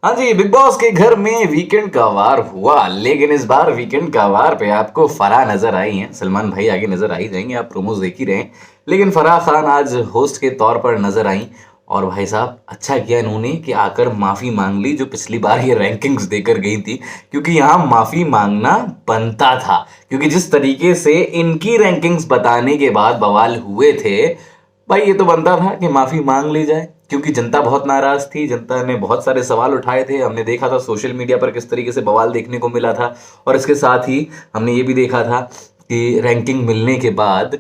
हाँ जी, big boss के घर में वीकेंड का वार हुआ, लेकिन इस बार वीकेंड का वार पे आपको फराह नजर आई हैं। सलमान भाई आगे नजर आ ही जाएंगे, आप प्रोमोज देख ही रहे हैं। लेकिन फराह खान आज होस्ट के तौर पर नजर आई। और भाई साहब अच्छा किया इन्होंने कि आकर माफी मांग ली, जो पिछली बार ये रैंकिंग्स देकर गई थी। क्योंकि यहाँ माफी मांगना बनता था, क्योंकि जिस तरीके से इनकी रैंकिंग्स बताने के बाद बवाल हुए थे, भाई ये तो बनता था कि माफी मांग ली जाए। क्योंकि जनता बहुत नाराज थी, जनता ने बहुत सारे सवाल उठाए थे। हमने देखा था सोशल मीडिया पर किस तरीके से बवाल देखने को मिला था। और इसके साथ ही हमने ये भी देखा था कि रैंकिंग मिलने के बाद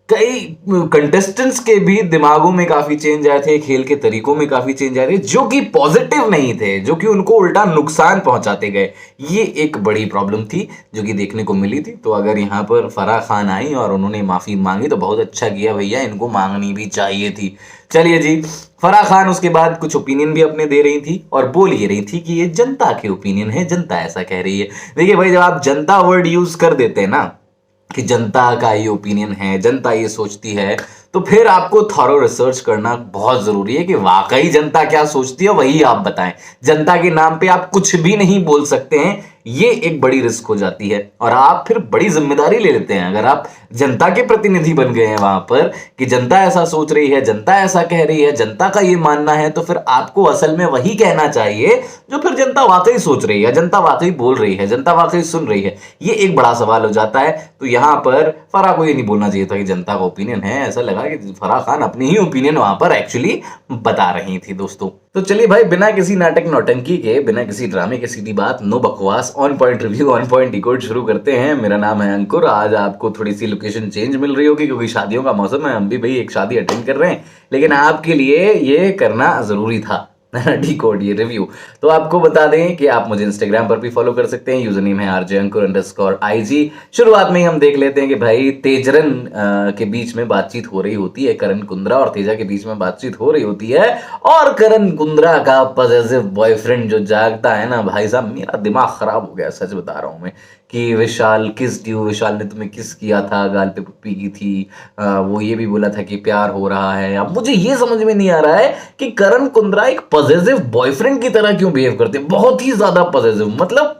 कई कंटेस्टेंट्स के भी दिमागों में काफी चेंज आए थे, खेल के तरीकों में काफी चेंज आए थे, जो कि पॉजिटिव नहीं थे, जो कि उनको उल्टा नुकसान पहुंचाते गए। ये एक बड़ी प्रॉब्लम थी जो कि देखने को मिली थी। तो अगर यहाँ पर फराह खान आई और उन्होंने माफी मांगी तो बहुत अच्छा किया भैया, इनको मांगनी भी चाहिए थी। चलिए जी, फराह खान उसके बाद कुछ ओपिनियन भी अपने दे रही थी और बोल ये रही थी कि ये जनता के ओपिनियन है, जनता ऐसा कह रही है। देखिए भाई, जब आप जनता वर्ड यूज कर देते हैं ना कि जनता का ये ओपिनियन है, जनता ये सोचती है, तो फिर आपको थॉरो रिसर्च करना बहुत जरूरी है कि वाकई जनता क्या सोचती है, वही आप बताएं। जनता के नाम पे आप कुछ भी नहीं बोल सकते हैं, ये एक बड़ी रिस्क हो जाती है और आप फिर बड़ी जिम्मेदारी ले लेते हैं। अगर आप जनता के प्रतिनिधि बन गए हैं वहां पर कि जनता ऐसा सोच रही है, जनता ऐसा कह रही है, जनता का ये मानना है, तो फिर आपको असल में वही कहना चाहिए जो फिर जनता वाकई सोच रही है, जनता वाकई बोल रही है, जनता वाकई सुन रही है। ये एक बड़ा सवाल हो जाता है। तो यहां पर फराह को ये नहीं बोलना चाहिए था कि जनता का ओपिनियन है। ऐसा लगा कि फराह खान अपनी ही ओपिनियन वहां पर एक्चुअली बता रही थी दोस्तों। तो चलिए भाई, बिना किसी नाटक नौटंकी के, बिना किसी ड्रामे के, सीधी बात, नो बकवास, on point review, on point decode शुरू करते हैं। मेरा नाम है अंकुर। आज आपको थोड़ी सी लोकेशन चेंज मिल रही होगी क्योंकि शादियों का मौसम है। हम भी भाई एक शादी अटेंड कर रहे हैं, लेकिन आपके लिए ये करना जरूरी था डिकोड, ये रिव्यू। तो आपको बता दें कि आप मुझे इंस्टाग्राम पर भी फॉलो कर सकते हैं। यूजर नेम है RJ__IG। शुरुआत में ही हम देख लेते हैं कि भाई तेजरन के बीच में बातचीत हो रही होती है, करण कुंद्रा और तेजा के बीच में बातचीत हो रही होती है। और करण कुंद्रा का पॉसेसिव बॉयफ्रेंड जो जागता है ना, भाई साहब मेरा दिमाग खराब हो गया, सच बता रहा हूं मैं। कि विशाल किस ड्यू, विशाल ने तुम्हें किस किया था, गाल पे पुप्पी की थी। वो ये भी बोला था कि प्यार हो रहा है। अब मुझे ये समझ में नहीं आ रहा है कि करण कुंद्रा एक पॉसेसिव बॉयफ्रेंड की तरह क्यों बिहेव करते हैं, बहुत ही ज्यादा पॉसेसिव। मतलब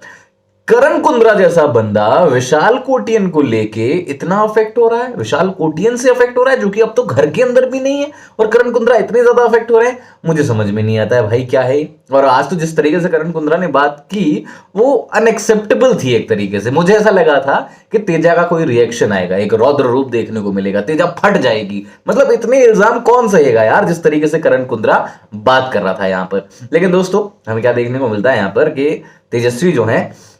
करण कुंद्रा जैसा बंदा विशाल कोटियन को लेके इतना अफेक्ट हो रहा है, विशाल कोटियन से अफेक्ट हो रहा है जो कि अब तो घर के अंदर भी नहीं है, और करण कुंद्रा इतने ज्यादा अफेक्ट हो रहे हैं। मुझे समझ में नहीं आता है भाई क्या है। और आज तो जिस तरीके से करण कुंद्रा ने बात की वो अनएक्सेप्टेबल थी एक तरीके से। मुझे ऐसा लगा था कि तेजा का कोई रिएक्शन आएगा, एक रौद्र रूप देखने को मिलेगा, तेजा फट जाएगी। मतलब इतने इल्जाम कौन सहेगा यार, जिस तरीके से करण कुंद्रा बात कर रहा था यहां पर। लेकिन दोस्तों हमें क्या देखने को मिलता है यहां पर कि तेजस्वी जो है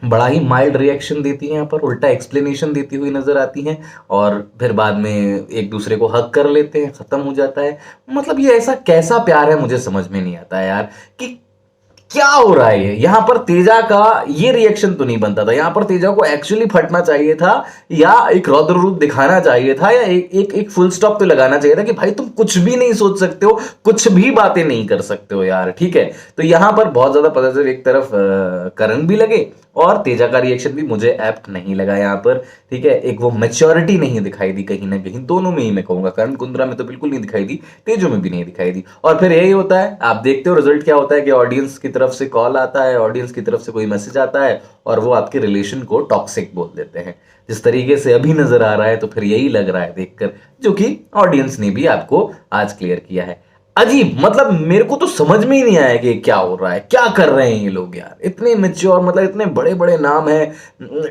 बड़ा ही माइल्ड रिएक्शन देती है, यहाँ पर उल्टा एक्सप्लेनेशन देती हुई नजर आती हैं। और फिर बाद में एक दूसरे को हक कर लेते हैं, खत्म हो जाता है। मतलब ये ऐसा कैसा प्यार है, मुझे समझ में नहीं आता है यार कि क्या हो रहा है। यहां पर तेजा का ये रिएक्शन तो नहीं बनता था, यहां पर तेजा को एक्चुअली फटना चाहिए था, या एक रौद्र रूप दिखाना चाहिए था, या एक फुल स्टॉप तो लगाना चाहिए था कि भाई तुम कुछ भी नहीं सोच सकते हो, कुछ भी बातें नहीं कर सकते हो यार, ठीक है। तो यहां पर बहुत ज्यादा पॉजिटिव एक तरफ करण भी लगे और तेजा का रिएक्शन भी मुझे एप्ट नहीं लगा यहां पर, ठीक है। एक वो मैच्योरिटी नहीं दिखाई दी कहीं ना कहीं, दोनों में ही मैं कहूंगा, करण कुंद्रा में तो बिल्कुल नहीं दिखाई दी, तेजो में भी नहीं दिखाई दी। और फिर यही होता है, आप देखते हो रिजल्ट क्या होता है कि ऑडियंस की तरफ से कॉल आता है, ऑडियंस की तरफ से कोई मैसेज आता है और वो आपके रिलेशन को टॉक्सिक बोल देते हैं। जिस तरीके से अभी नजर आ रहा है तो फिर यही लग रहा है देखकर, जो कि ऑडियंस ने भी आपको आज क्लियर किया है। अजीब, मतलब मेरे को तो समझ में ही नहीं आया कि क्या हो रहा है, क्या कर रहे हैं ये लोग यार। इतने मेच्योर, मतलब इतने बड़े बड़े नाम हैं,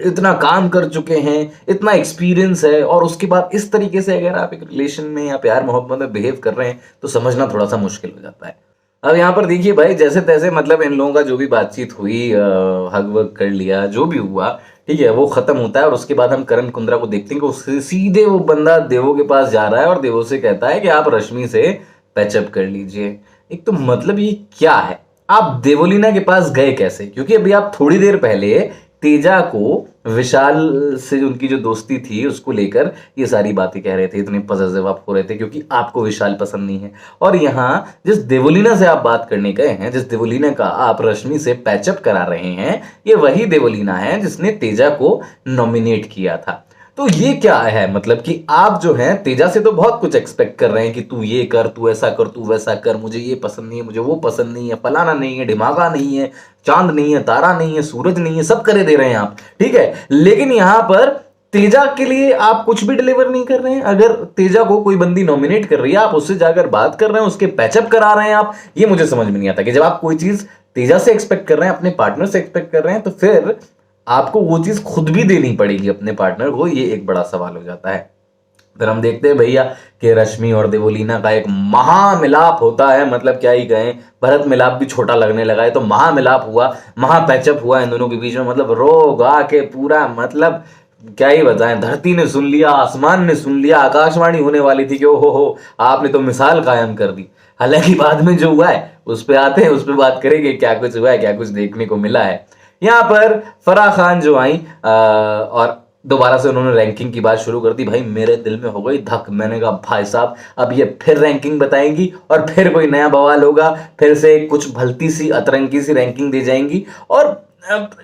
इतना काम कर चुके हैं, इतना एक्सपीरियंस है, और उसके बाद इस तरीके से अगर आप एक रिलेशन में या प्यार मोहब्बत में बिहेव कर रहे हैं तो समझना थोड़ा सा मुश्किल हो जाता है। अब यहाँ पर देखिए भाई, जैसे तैसे मतलब इन लोगों का जो भी बातचीत हुई, हग वग कर लिया, जो भी हुआ, ठीक है, वो खत्म होता है। और उसके बाद हम करण कुंद्रा को देखते हैं कि उससे सीधे वो बंदा देवो के पास जा रहा है और देवो से कहता है कि आप रश्मि से पैचअप कर लीजिए। एक तो मतलब ये क्या है, आप देवोलीना के पास गए कैसे? क्योंकि अभी आप थोड़ी देर पहले तेजा को विशाल से उनकी जो दोस्ती थी उसको लेकर ये सारी बातें कह रहे थे, इतने पॉजिटिव आप हो रहे थे क्योंकि आपको विशाल पसंद नहीं है। और यहाँ जिस देवोलीना से आप बात करने गए हैं, जिस देवोलीना का आप रश्मि से पैचअप करा रहे हैं, ये वही देवोलीना है जिसने तेजा को नॉमिनेट किया था। तो ये क्या है, मतलब कि आप जो है तेजा से तो बहुत कुछ एक्सपेक्ट कर रहे हैं कि तू ये कर, तू ऐसा कर, तू वैसा कर, मुझे ये पसंद नहीं है, मुझे वो पसंद नहीं है, फलाना नहीं है, ढिमाका नहीं है, चांद नहीं है, तारा नहीं है, सूरज नहीं है, सब करे दे रहे हैं आप, ठीक है। लेकिन यहां पर तेजा के लिए आप कुछ भी डिलीवर नहीं कर रहे हैं। अगर तेजा को कोई बंदी नॉमिनेट कर रही है, आप उससे जाकर बात कर रहे हैं, उसके पैचअप करा रहे हैं आप, ये मुझे समझ में नहीं आता कि जब आप कोई चीज तेजा से एक्सपेक्ट कर रहे हैं, अपने पार्टनर से एक्सपेक्ट कर रहे हैं, तो फिर आपको वो चीज खुद भी देनी पड़ेगी अपने पार्टनर को। ये एक बड़ा सवाल हो जाता है। फिर हम देखते हैं भैया कि रश्मि और देवोलीना का एक महामिलाप होता है, मतलब क्या ही कहें, भरत मिलाप भी छोटा लगने लगा है, तो महामिलाप हुआ, महा पैचअप हुआ इन दोनों के बीच में, मतलब रो गा के पूरा, मतलब क्या ही बताएं, धरती ने सुन लिया, आसमान ने सुन लिया, आकाशवाणी होने वाली थी कि ओहो हो, आपने तो मिसाल कायम कर दी। हालांकि बाद में जो हुआ है उस पर आते हैं, उस पर बात करेंगे क्या कुछ हुआ है, क्या कुछ देखने को मिला है। यहाँ पर फराह खान जो आई और दोबारा से उन्होंने रैंकिंग की बात शुरू कर दी। भाई मेरे दिल में हो गई धक, मैंने कहा भाई साहब अब ये फिर रैंकिंग बताएंगी और फिर कोई नया बवाल होगा, फिर से कुछ भलती सी अतरंगी सी रैंकिंग दी जाएंगी। और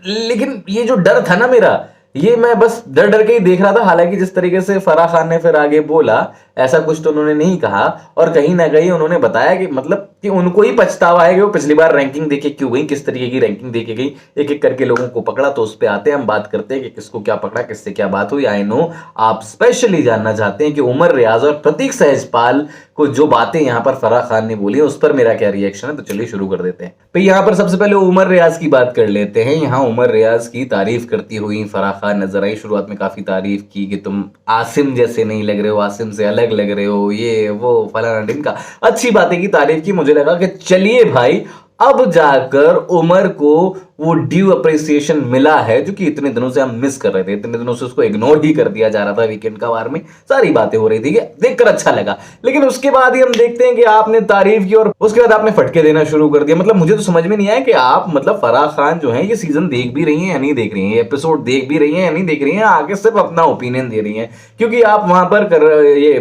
लेकिन ये जो डर था ना मेरा, ये मैं बस डर डर के ही देख रहा था। हालांकि जिस तरीके से फराह खान ने फिर आगे बोला, ऐसा कुछ तो उन्होंने नहीं कहा, और कहीं ना कहीं उन्होंने बताया कि मतलब कि उनको ही पछतावा है कि वो पिछली बार रैंकिंग देके क्यों गई, किस तरीके की रैंकिंग देके गई। एक एक करके लोगों को पकड़ा, तो उस पर आते हैं, हम बात करते हैं कि किसको क्या पकड़ा, किससे क्या बात हुई। आई नो आप स्पेशली जानना चाहते हैं कि उमर रियाज और प्रतीक सहजपाल को जो बातें यहां पर फराह खान ने बोली उस पर मेरा क्या रिएक्शन है, तो चलिए शुरू कर देते हैं। तो यहां पर सबसे पहले उमर रियाज की बात कर लेते हैं। यहां उमर रियाज की तारीफ करती हुई फराह खान नजर आई। शुरुआत में काफी तारीफ की कि तुम आसिम जैसे नहीं लग रहे हो, आसिम से अलग लग रहे हो, ये वो फलाना ढिमका, अच्छी बातें की तारीफ की। मुझे लगा कि चलिए भाई अब जाकर उमर को वो ड्यू अप्रिसिएशन मिला है जो कि इतने दिनों से हम मिस कर रहे थे, इतने दिनों से उसको इग्नोर ही कर दिया जा रहा था। वीकेंड का वार में सारी बातें हो रही थी, देखकर अच्छा लगा, लेकिन उसके बाद ही हम देखते हैं कि आपने तारीफ की और उसके बाद आपने फटके देना शुरू कर दिया। मतलब मुझे तो समझ में नहीं आया कि आप मतलब फराह खान जो है ये सीजन देख भी रही हैं या नहीं देख रही हैं, एपिसोड देख भी रही हैं या नहीं देख रही हैं, आगे सिर्फ अपना ओपिनियन दे रही हैं। क्योंकि आप वहां पर ये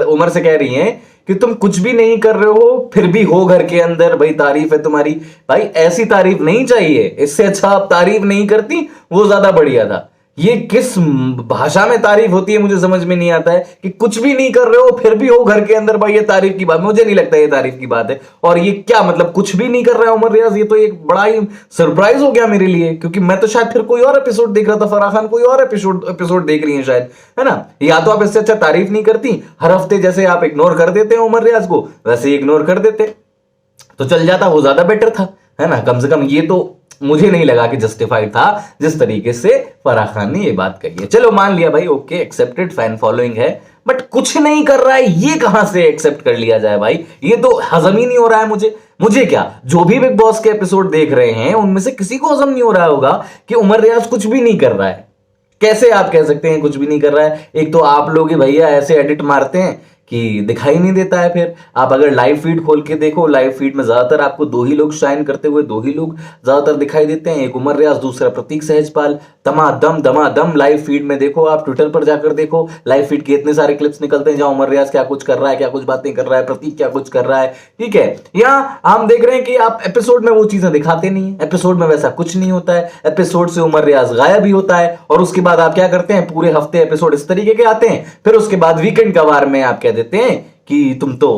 उमर से कह रही हैं कि तुम कुछ भी नहीं कर रहे हो फिर भी हो घर के अंदर, भाई तारीफ है तुम्हारी। भाई ऐसी तारीफ नहीं चाहिए, इससे अच्छा आप तारीफ नहीं करती, वो ज्यादा बढ़िया था। ये किस भाषा में तारीफ होती है मुझे समझ में नहीं आता है कि कुछ भी नहीं कर रहे हो फिर भी हो घर के अंदर। भाई ये तारीफ की बात, मुझे नहीं लगता ये तारीफ की बात है। और ये क्या मतलब कुछ भी नहीं कर रहा है उमर रियाज, ये तो एक बड़ा ही सरप्राइज हो गया मेरे लिए, क्योंकि मैं तो शायद फिर कोई और एपिसोड देख रहा था, फराह खान कोई और एपिसोड देख रही है शायद, है ना। या तो आप इससे अच्छा तारीफ नहीं करती, हर हफ्ते जैसे आप इग्नोर कर देते हैं उमर रियाज को, वैसे इग्नोर कर देते तो चल जाता, वो ज्यादा बेटर था, है ना। कम से कम ये तो मुझे नहीं लगा कि जस्टिफाइड था जिस तरीके से फराह खान ने ये बात कही है। चलो मान लिया भाई, ओके एक्सेप्टेड, फैन फॉलोइंग है, बट कुछ नहीं कर रहा है, ये कहां से एक्सेप्ट कर लिया जाए भाई। ये तो हजम ही नहीं हो रहा है मुझे क्या, जो भी बिग बॉस के एपिसोड देख रहे हैं उनमें से किसी को हजम नहीं हो रहा होगा कि उमर रियाज कुछ भी नहीं कर रहा है। कैसे आप कह सकते हैं कुछ भी नहीं कर रहा है? एक तो आप लोग ही भैया ऐसे एडिट मारते हैं कि दिखाई नहीं देता है। फिर आप अगर लाइव फीड खोल के देखो, लाइव फीड में ज्यादातर आपको दो ही लोग शाइन करते हुए, दो ही लोग ज्यादातर दिखाई देते हैं, एक उमर रियाज, दूसरा प्रतीक सहजपाल। दमादम लाइव फीड में देखो, आप ट्विटर पर जाकर देखो, लाइव फीड के इतने सारे क्लिप्स निकलते हैं जहां उमर रियाज क्या कुछ कर रहा है, क्या कुछ बातें कर रहा है, प्रतीक क्या कुछ कर रहा है, ठीक है। यहां हम देख रहे हैं कि आप एपिसोड में वो चीजें दिखाते नहीं है, एपिसोड में वैसा कुछ नहीं होता है, एपिसोड से उमर रियाज गायब ही होता है। और उसके बाद आप क्या करते हैं, पूरे हफ्ते एपिसोड इस तरीके के आते हैं, फिर उसके बाद वीकेंड का वार में आप कह देते हैं कि तुम तो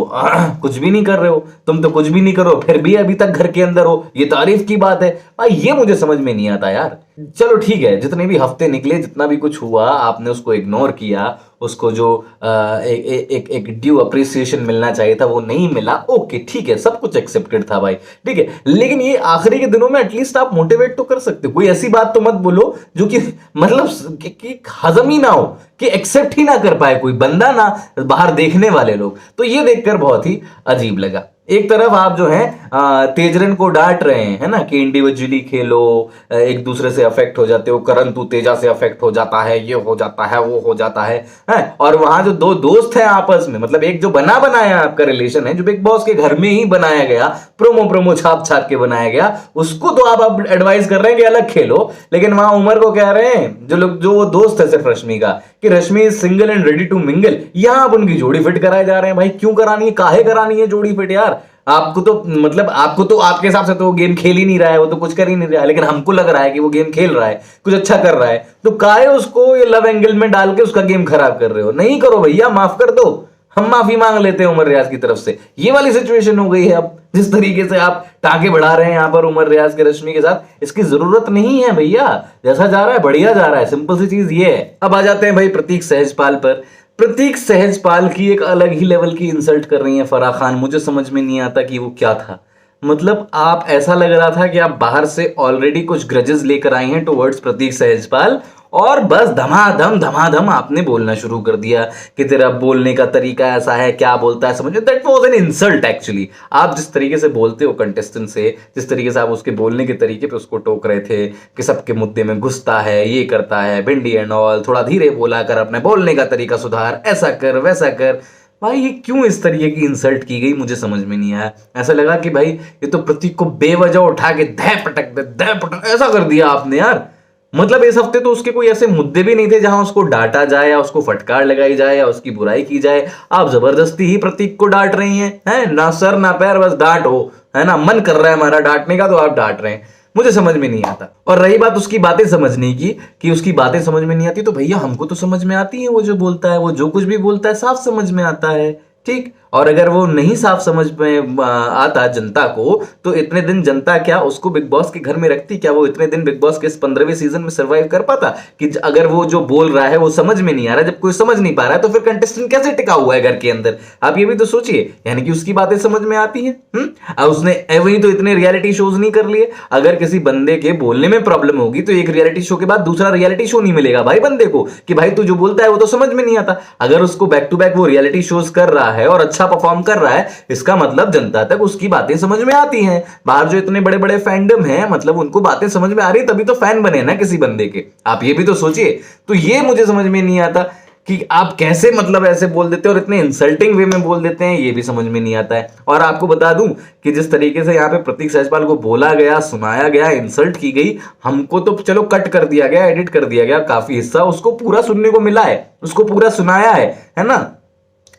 कुछ भी नहीं कर रहे हो, तुम तो कुछ भी नहीं करो फिर भी अभी तक घर के अंदर हो, ये तारीफ की बात है भाई। ये मुझे समझ में नहीं आता यार। चलो ठीक है, जितने भी हफ्ते निकले, जितना भी कुछ हुआ, आपने उसको इग्नोर किया, उसको जो एक ड्यू अप्रिसिएशन मिलना चाहिए था वो नहीं मिला, ओके ठीक है, सब कुछ एक्सेप्टेड था भाई, ठीक है। लेकिन ये आखिरी के दिनों में एटलीस्ट आप मोटिवेट तो कर सकते हो, कोई ऐसी बात तो मत बोलो जो कि मतलब कि हजम ही ना हो, कि एक्सेप्ट ही ना कर पाए कोई बंदा, ना बाहर देखने वाले लोग। तो ये देखकर बहुत ही अजीब लगा। एक तरफ आप जो है तेजरन को डांट रहे हैं, है ना, कि इंडिविजुअली खेलो, एक दूसरे से अफेक्ट हो जाते हो, करण तू तेजा से अफेक्ट हो जाता है, ये हो जाता है, वो हो जाता है। और वहां जो दो दोस्त हैं आपस में, मतलब एक जो बनाया आपका रिलेशन है, जो बिग बॉस के घर में ही बनाया गया, प्रोमो छाप के बनाया गया, उसको तो आप एडवाइस कर रहे हैं कि अलग खेलो। लेकिन वहां उमर को कह रहे हैं जो वो दोस्त है सिर्फ रश्मि का, कि Rashmi is single and ready to mingle. यहां आप उनकी जोड़ी फिट कराए जा रहे हैं। भाई क्यों करानी है, काहे करानी है जोड़ी फिट यार? आपको तो मतलब आपको तो आपके हिसाब से तो वो गेम खेल ही नहीं रहा है, वो तो कुछ कर ही नहीं रहा है, लेकिन हमको लग रहा है कि वो गेम खेल रहा है, कुछ अच्छा कर रहा है, तो काहे उसको ये लव एंगल में डाल के उसका गेम खराब कर रहे हो? नहीं करो भैया, माफ कर दो, हम माफी मांग लेते हैं उमर रियाज की तरफ से। ये वाली सिचुएशन हो गई है अब, जिस तरीके से आप टांके बढ़ा रहे हैं यहां पर उमर रियाज के रश्मि के साथ, इसकी जरूरत नहीं है भैया। जैसा जा रहा है बढ़िया जा रहा है, सिंपल सी चीज ये है। अब आ जाते हैं भाई प्रतीक सहजपाल पर। प्रतीक सहजपाल की एक अलग ही लेवल की इंसल्ट कर रही है फराह खान। मुझे समझ में नहीं आता कि वो क्या था। मतलब आप, ऐसा लग रहा था कि आप बाहर से ऑलरेडी कुछ ग्रजेस लेकर आई हैं टुवर्ड्स प्रतीक सहजपाल, और बस धमाधम धमाधम आपने बोलना शुरू कर दिया कि तेरा बोलने का तरीका ऐसा है, क्या बोलता है समझ। That was an insult actually. आप जिस तरीके से बोलते हो कंटेस्टेंट से, जिस तरीके से आप उसके बोलने के तरीके पे उसको टोक रहे थे कि सबके मुद्दे में घुसता है, ये करता है, भिंडी एंड ऑल, थोड़ा धीरे बोला कर, अपने बोलने का तरीका सुधार, ऐसा कर वैसा कर। भाई ये क्यों इस तरीके की इंसल्ट की गई, मुझे समझ में नहीं आया। ऐसा लगा कि भाई ये तो प्रतीक को बेवजह उठा के दह पटक दे, दह पटक ऐसा कर दिया आपने यार। मतलब इस हफ्ते तो उसके कोई ऐसे मुद्दे भी नहीं थे जहां उसको डांटा जाए या उसको फटकार लगाई जाए या उसकी बुराई की जाए। आप जबरदस्ती ही प्रतीक को डांट रही हैं, ना सर ना पैर, बस डांट हो, है ना, मन कर रहा है हमारा डांटने का तो आप डांट रहे हैं। मुझे समझ में नहीं आता। और रही बात उसकी बातें समझने की, कि उसकी बातें समझ में नहीं आती, तो भैया हमको तो समझ में आती है। वो जो बोलता है, वो जो कुछ भी बोलता है साफ समझ में आता है, ठीक। और अगर वो नहीं साफ समझ में आता जनता को, तो इतने दिन जनता क्या उसको बिग बॉस के घर में रखती? क्या वो इतने दिन बिग बॉस के इस 15वें सीजन में सर्वाइव कर पाता? कि अगर वो जो बोल रहा है वो समझ में नहीं आ रहा, जब कोई समझ नहीं पा रहा है, तो फिर कंटेस्टेंट कैसे टिका हुआ है घर के अंदर? आप ये भी तो सोचिए। यानी कि उसकी बातें समझ में आती हैं। उसने वही तो इतने रियलिटी शोज नहीं कर लिए। अगर किसी बंदे के बोलने में प्रॉब्लम होगी तो एक रियलिटी शो के बाद दूसरा रियलिटी शो नहीं मिलेगा भाई बंदे को, कि भाई तू जो बोलता है वो तो समझ में नहीं आता। अगर उसको बैक टू बैक वो रियलिटी शोज कर रहा है और अच्छा परफॉर्म कर रहा है, इसका मतलब जनता तक उसकी बातें समझ में आती हैं। बाहर जो इतने बड़े बड़े फैंडम हैं, मतलब उनको बातें समझ में आ रही, तभी तो फैन बने ना किसी बंदे के। आप ये भी तो सोचिए। तो ये मुझे समझ में नहीं आता कि आप कैसे मतलब ऐसे बोल देते हैं और इतने इंसल्टिंग वे में बोल देते हैं, ये भी समझ में नहीं आता है। और आपको बता दूं कि जिस तरीके से यहाँ पे प्रतीक सहजपाल को बोला गया, सुनाया गया, इंसल्ट की गई, हमको तो चलो कट कर दिया गया, एडिट कर दिया गया काफी हिस्सा, उसको पूरा सुनने को मिला है, उसको पूरा सुनाया है ना।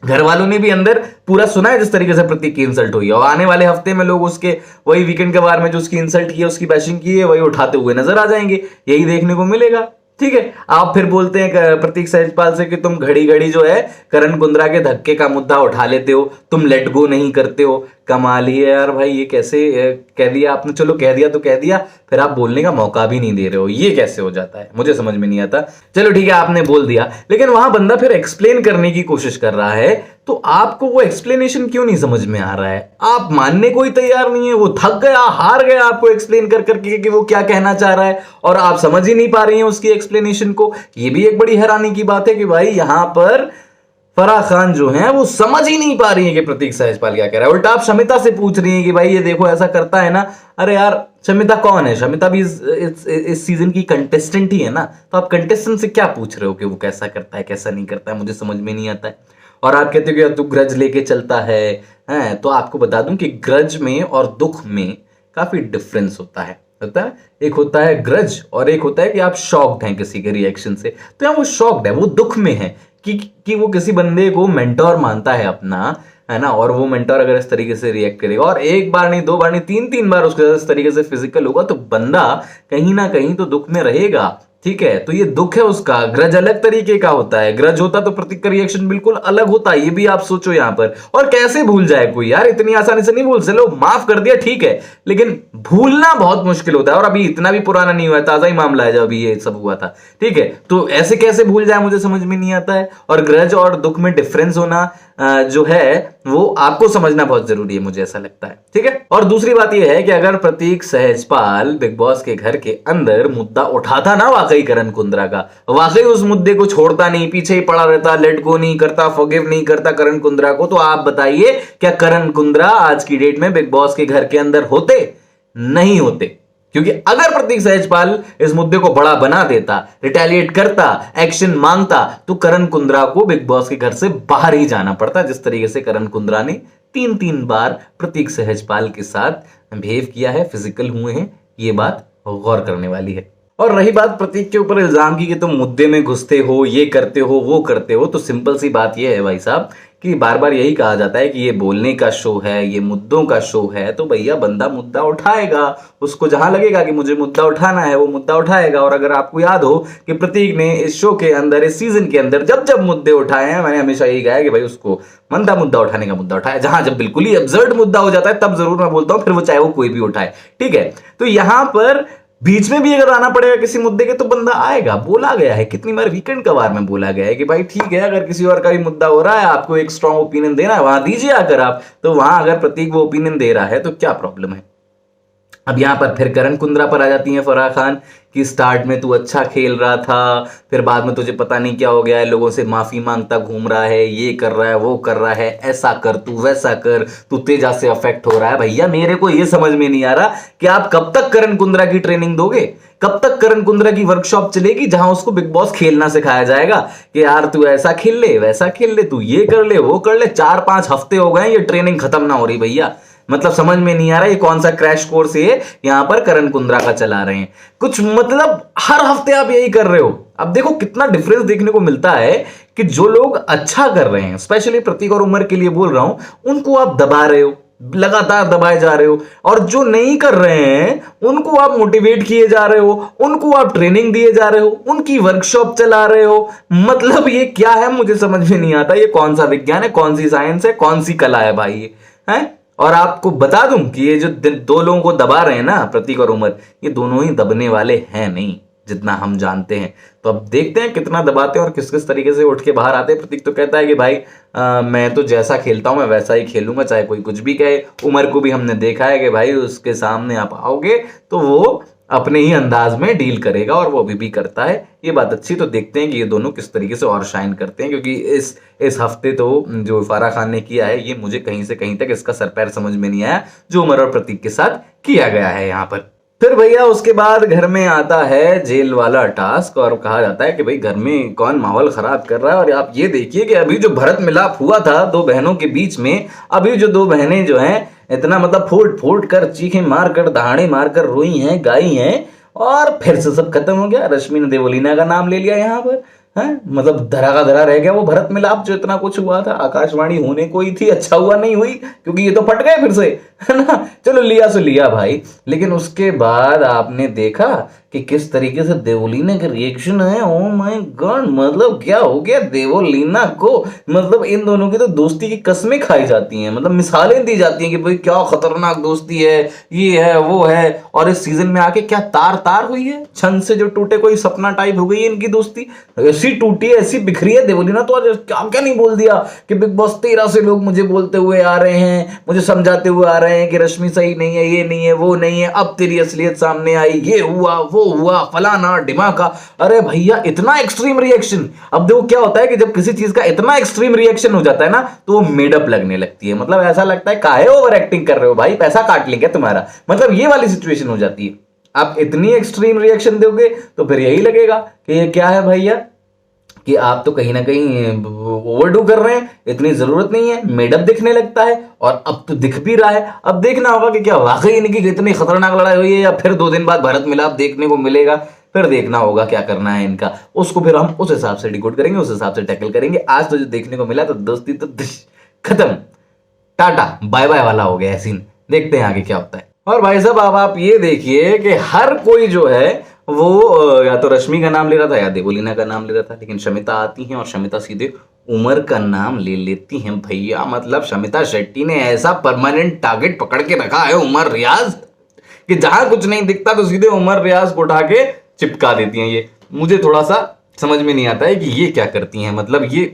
घर वालों ने भी अंदर पूरा सुना है जिस तरीके से प्रतीक की इंसल्ट हुई है। और आने वाले हफ्ते में लोग उसके वही वीकेंड के बार में जो उसकी इंसल्ट की है, उसकी बैशिंग की है, वही उठाते हुए नजर आ जाएंगे। यही देखने को मिलेगा, ठीक है। आप फिर बोलते हैं प्रतीक सहजपाल से कि तुम घड़ी घड़ी जो है करण कुंद्रा के धक्के का मुद्दा उठा लेते हो, तुम लेट गो नहीं करते हो। कमाल ही है यार भाई, ये कैसे कह दिया आपने? चलो कह दिया तो कह दिया, फिर आप बोलने का मौका भी नहीं दे रहे हो, ये कैसे हो जाता है? मुझे समझ में नहीं आता। चलो ठीक है, आपने बोल दिया, लेकिन वहां बंदा फिर एक्सप्लेन करने की कोशिश कर रहा है, तो आपको वो एक्सप्लेनेशन क्यों नहीं समझ में आ रहा है? आप मानने को ही तैयार नहीं है। वो थक गया, हार गया आपको एक्सप्लेन कर करके कि वो क्या कहना चाह रहा है, और आप समझ ही नहीं पा रही हैं उसकी एक्सप्लेनेशन को। ये भी एक बड़ी हैरानी की बात है कि भाई यहां पर फराह खान जो है वो समझ ही नहीं पा रही है कि प्रतीक सहजपाल क्या कह रहा है। उल्टा आप शमिता से पूछ रही है कि भाई ये देखो ऐसा करता है ना। अरे यार, शमिता कौन है? शमिता भी इस सीजन की कंटेस्टेंट ही है ना। तो आप कंटेस्टेंट से क्या पूछ रहे हो कि वो कैसा करता है, कैसा नहीं करता है? मुझे समझ में नहीं आता है। और आप कहते हो कि तू ग्रज लेके चलता है, तो आपको बता दूं कि ग्रज में और दुख में काफी डिफरेंस होता है। एक होता है ग्रज और एक होता है कि आप शॉक्ड हैं किसी के रिएक्शन से। तो यहाँ वो शॉक्ड है, वो दुख में है कि वो किसी बंदे को मेंटोर मानता है अपना, है ना। और वो मेंटोर अगर इस तरीके से रिएक्ट करेगा और एक बार नहीं, दो बार नहीं, तीन बार उसके साथ इस तरीके से फिजिकल होगा, तो बंदा कहीं ना कहीं तो दुख में रहेगा, ठीक है। तो ये दुख है उसका। ग्रज अलग तरीके का होता है। ग्रज होता तो प्रतीक का रिएक्शन बिल्कुल अलग होता है। ये भी आप सोचो यहां पर। और कैसे भूल जाए कोई यार, इतनी आसानी से नहीं भूल। चलो माफ कर दिया, ठीक है, लेकिन भूलना बहुत मुश्किल होता है। और अभी इतना भी पुराना नहीं हुआ है, ताजा ही मामला है जब अभी ये सब हुआ था, ठीक है। तो ऐसे कैसे भूल जाए, मुझे समझ में नहीं आता है। और ग्रज और दुख में डिफरेंस होना जो है वो आपको समझना बहुत जरूरी है, मुझे ऐसा लगता है, ठीक है। और दूसरी बात यह है कि अगर प्रतीक सहजपाल बिग बॉस के घर के अंदर मुद्दा उठाता ना वाकई करण कुंद्रा का, वाकई उस मुद्दे को छोड़ता नहीं, पीछे ही पड़ा रहता, लेट गो नहीं करता, फॉरगिव नहीं करता करण कुंद्रा को, तो आप बताइए क्या करण कुंद्रा आज की डेट में बिग बॉस के घर के अंदर होते? नहीं होते। क्योंकि अगर प्रतीक सहजपाल इस मुद्दे को बड़ा बना देता, रिटेलिएट करता, एक्शन मांगता, तो करण कुंद्रा को बिग बॉस के घर से बाहर ही जाना पड़ता। जिस तरीके से करण कुंद्रा ने 3 बार प्रतीक सहजपाल के साथ बिहेव किया है, फिजिकल हुए हैं, ये बात गौर करने वाली है। और रही बात प्रतीक के ऊपर इल्जाम की कि तुम मुद्दे में घुसते हो, ये करते हो, वो करते हो, तो सिंपल सी बात ये है भाई साहब कि बार बार यही कहा जाता है कि ये बोलने का शो है, ये मुद्दों का शो है, तो भैया बंदा मुद्दा उठाएगा। उसको जहां लगेगा कि मुझे मुद्दा उठाना है वो मुद्दा उठाएगा। और अगर आपको याद हो कि प्रतीक ने इस शो के अंदर, इस सीजन के अंदर जब जब मुद्दे उठाए हैं, मैंने हमेशा यही कहा है कि भाई उसको मंदा मुद्दा उठाने का मुद्दा उठाए। जहां जब बिल्कुल ही एब्सर्ड मुद्दा हो जाता है तब जरूर मैं बोलता हूं, फिर वो चाहे वो कोई भी उठाए, ठीक है। तो यहां पर बीच में भी अगर आना पड़ेगा किसी मुद्दे के तो बंदा आएगा। बोला गया है कितनी बार, वीकेंड का वार में बोला गया है कि भाई ठीक है, अगर किसी और का भी मुद्दा हो रहा है, आपको एक स्ट्रांग ओपिनियन देना है, वहां दीजिए आकर आप। तो वहां अगर प्रतीक वो ओपिनियन दे रहा है तो क्या प्रॉब्लम है। अब यहां पर फिर करण कुंद्रा पर आ जाती है फराह खान कि स्टार्ट में तू अच्छा खेल रहा था, फिर बाद में तुझे पता नहीं क्या हो गया है, लोगों से माफी मांगता घूम रहा है, ये कर रहा है, वो कर रहा है, ऐसा कर, तू वैसा कर, तू तेजा से अफेक्ट हो रहा है। भैया मेरे को ये समझ में नहीं आ रहा कि आप कब तक करण कुंद्रा की ट्रेनिंग दोगे, कब तक करण कुंद्रा की वर्कशॉप चलेगी जहां उसको बिग बॉस खेलना सिखाया जाएगा कि यार तू ऐसा खेल ले, वैसा खेल ले, तू ये कर ले, वो कर ले। 4-5 हफ्ते हो गए ये ट्रेनिंग खत्म ना हो रही भैया। मतलब समझ में नहीं आ रहा ये कौन सा क्रैश कोर्स है यहां पर करण कुंद्रा का चला रहे हैं कुछ। मतलब हर हफ्ते आप यही कर रहे हो। अब देखो कितना डिफरेंस देखने को मिलता है कि जो लोग अच्छा कर रहे हैं, स्पेशली प्रतीक और उमर के लिए बोल रहा हूं, उनको आप दबा रहे हो, लगातार दबाए जा रहे हो। और जो नहीं कर रहे हैं उनको आप मोटिवेट किए जा रहे हो, उनको आप ट्रेनिंग दिए जा रहे हो, उनकी वर्कशॉप चला रहे हो। मतलब ये क्या है मुझे समझ में नहीं आता। ये कौन सा विज्ञान है, कौन सी साइंस है, कौन सी कला है भाई ये है। और आपको बता दूं कि ये जो दो लोगों को दबा रहे हैं ना, प्रतीक और उमर, ये दोनों ही दबने वाले हैं नहीं, जितना हम जानते हैं। तो अब देखते हैं कितना दबाते हैं और किस किस तरीके से उठ के बाहर आते हैं। प्रतीक तो कहता है कि भाई मैं तो जैसा खेलता हूं मैं वैसा ही खेलूंगा, चाहे कोई कुछ भी कहे। उमर को भी हमने देखा है कि भाई उसके सामने आप आओगे तो वो अपने ही अंदाज में डील करेगा, और वो अभी भी करता है। ये बात अच्छी। तो देखते हैं कि ये दोनों किस तरीके से और शाइन करते हैं, क्योंकि इस हफ्ते तो जो फराह खान ने किया है ये मुझे कहीं से कहीं तक इसका सर पैर समझ में नहीं आया जो उमर और प्रतीक के साथ किया गया है यहाँ पर। फिर भैया उसके बाद घर में आता है जेल वाला टास्क, और कहा जाता है कि भाई घर में कौन माहौल खराब कर रहा है। और आप ये देखिए कि अभी जो भरत मिलाप हुआ था दो बहनों के बीच में, अभी जो दो बहनें जो हैं इतना मतलब फूट फूट कर, चीखें मार कर, दहाड़े मार कर रोई हैं, गाई हैं, और फिर से सब खत्म हो गया। रश्मि ने देवोलीना का नाम ले लिया यहाँ पर, है मतलब धरा का धरा रह गया वो भरत मिलाप जो इतना कुछ हुआ था। आकाशवाणी होने को ही थी, अच्छा हुआ नहीं हुई क्योंकि ये तो फट गए फिर से, है ना। चलो लिया सो लिया भाई। लेकिन उसके बाद आपने देखा कि किस तरीके से देवोलीना के रिएक्शन है। ओ माय गॉड, मतलब क्या हो गया देवोलीना को। मतलब इन दोनों की तो दोस्ती की कस्में खाई जाती हैं, मतलब मिसालें दी जाती हैं कि भाई क्या खतरनाक दोस्ती है, ये है वो है। और इस सीजन में आके क्या तार तार हुई है, छन से जो टूटे कोई सपना टाइप हो गई है इनकी दोस्ती। ऐसी टूटी है, ऐसी बिखरी है। देवोलीना तो आज क्या क्या नहीं बोल दिया कि बिग बॉस 13 से लोग मुझे बोलते हुए आ रहे हैं, मुझे समझाते हुए आ रहे हैं कि रश्मि सही नहीं है, ये नहीं है, वो नहीं है, अब तेरी असलियत सामने आई, ये हुआ वो हुआ, फलाना डिमाका। अरे भैया इतना एक्सट्रीम रिएक्शन। अब देखो क्या होता है कि जब किसी चीज का इतना एक्सट्रीम रिएक्शन हो जाता है ना तो वो मेडअप लगने लगती है। मतलब ऐसा लगता है काहे ओवर एक्टिंग कर रहे हो भाई, पैसा काट लेंगे तुम्हारा। मतलब ये वाली सिचुएशन हो जाती है। आप इतनी एक्सट्रीम रिएक्शन दोगे तो फिर यही लगेगा कि ये क्या है भैया, कि आप तो कहीं ना कहीं ओवरडू कर रहे हैं, इतनी जरूरत नहीं है, मेडअप दिखने लगता है। और अब तो दिख भी रहा है। अब देखना होगा कि क्या वाकई इनकी इतनी खतरनाक लड़ाई हुई है या फिर 2 दिन बाद भरत मिलाप देखने को मिलेगा। फिर देखना होगा क्या करना है इनका, उसको फिर हम उस हिसाब से डिकोड करेंगे, उस हिसाब से टैकल करेंगे। आज तो जो देखने को मिला तो दोस्ती तो खत्म, टाटा बाय बाय वाला हो गया सीन। देखते हैं आगे क्या होता है। और भाई साहब अब आप ये देखिए कि हर कोई जो है वो या तो रश्मि का नाम ले रहा था या देवोलीना का नाम ले रहा था, लेकिन शमिता आती हैं और शमिता सीधे उमर का नाम ले लेती हैं भैया। मतलब शमिता शेट्टी ने ऐसा परमानेंट टारगेट पकड़ के रखा है उमर रियाज कि जहां कुछ नहीं दिखता तो सीधे उमर रियाज को उठा के चिपका देती हैं। ये मुझे थोड़ा सा समझ में नहीं आता है कि ये क्या करती हैं, मतलब ये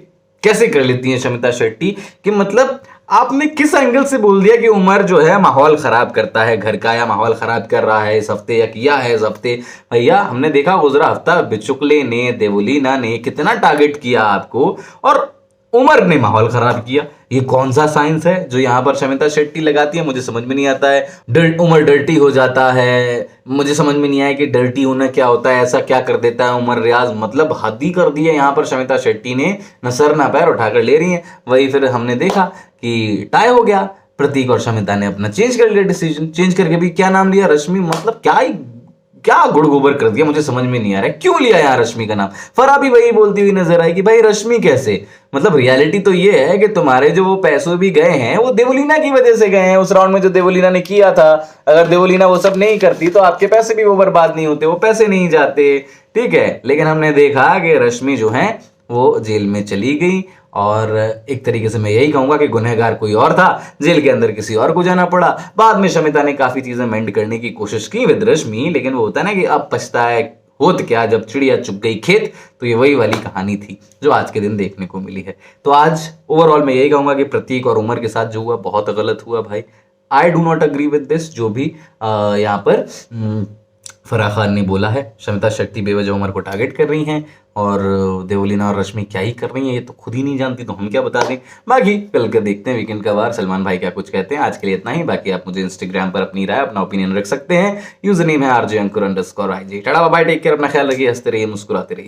कैसे कर लेती हैं शमिता शेट्टी। कि मतलब आपने किस एंगल से बोल दिया कि उमर जो है माहौल खराब करता है घर का, या माहौल खराब कर रहा है इस हफ्ते, या किया है इस हफ्ते। भैया हमने देखा गुजरा हफ्ता बिचुकले ने, देवोलीना ने कितना टारगेट किया आपको, और उमर ने माहौल खराब किया। ये कौन सा साइंस है जो यहां पर शमिता शेट्टी लगाती है, मुझे समझ में नहीं आता है। उमर डर्टी हो जाता है, मुझे समझ में नहीं आया कि डर्टी होना क्या होता है, ऐसा क्या कर देता है उमर रियाज। मतलब हद ही कर दी है यहां पर शमिता शेट्टी ने, न सर ना पैर उठाकर ले रही है। वही फिर हमने देखा कि टाई हो गया, प्रतीक और शमिता ने अपना चेंज कर लिया, डिसीजन चेंज करके भी क्या नाम लिया, रश्मि। मतलब क्या ही क्या गुड़ गोबर कर दिया, मुझे समझ में नहीं आ रहा है क्यों लिया यहाँ रश्मि का नाम। फरा भी वही बोलती हुई नजर आई कि भाई रश्मि कैसे, मतलब रियलिटी तो ये है कि तुम्हारे जो वो पैसों भी गए हैं वो देवलीना की वजह से गए हैं। उस राउंड में जो देवलीना ने किया था, अगर देवलीना वो सब नहीं करती तो आपके पैसे भी वो बर्बाद नहीं होते, वो पैसे नहीं जाते, ठीक है। लेकिन हमने देखा कि रश्मि जो है वो जेल में चली गई, और एक तरीके से मैं यही कहूंगा कि गुनहगार कोई और था, जेल के अंदर किसी और को जाना पड़ा। बाद में शमिता ने काफी चीजें मेंड करने की कोशिश की विद रश्मि, लेकिन वो होता है ना कि अब पछताए होत क्या जब चिड़िया चुग गई खेत, तो ये वही वाली कहानी थी जो आज के दिन देखने को मिली है। तो आज ओवरऑल मैं यही कहूंगा कि प्रतीक और उमर के साथ जो हुआ बहुत गलत हुआ भाई। I do not agree with this, जो भी यहाँ पर फराह खान ने बोला है। शमिता शेट्टी बेवजह उमर को टारगेट कर रही हैं, और देवलीना और रश्मि क्या ही कर रही हैं ये तो खुद ही नहीं जानती, तो हम क्या बता दें। बाकी कल का देखते हैं वीकेंड का वार सलमान भाई क्या कुछ कहते हैं। आज के लिए इतना ही, बाकी आप मुझे इंस्टाग्राम पर अपनी राय अपना ओपिनियन रख सकते हैं। यूजर नेम है RJ__IG। Tata bye, take care, अपना ख्याल रखिए, हंसते रहिए, मुस्कुराते रहिए।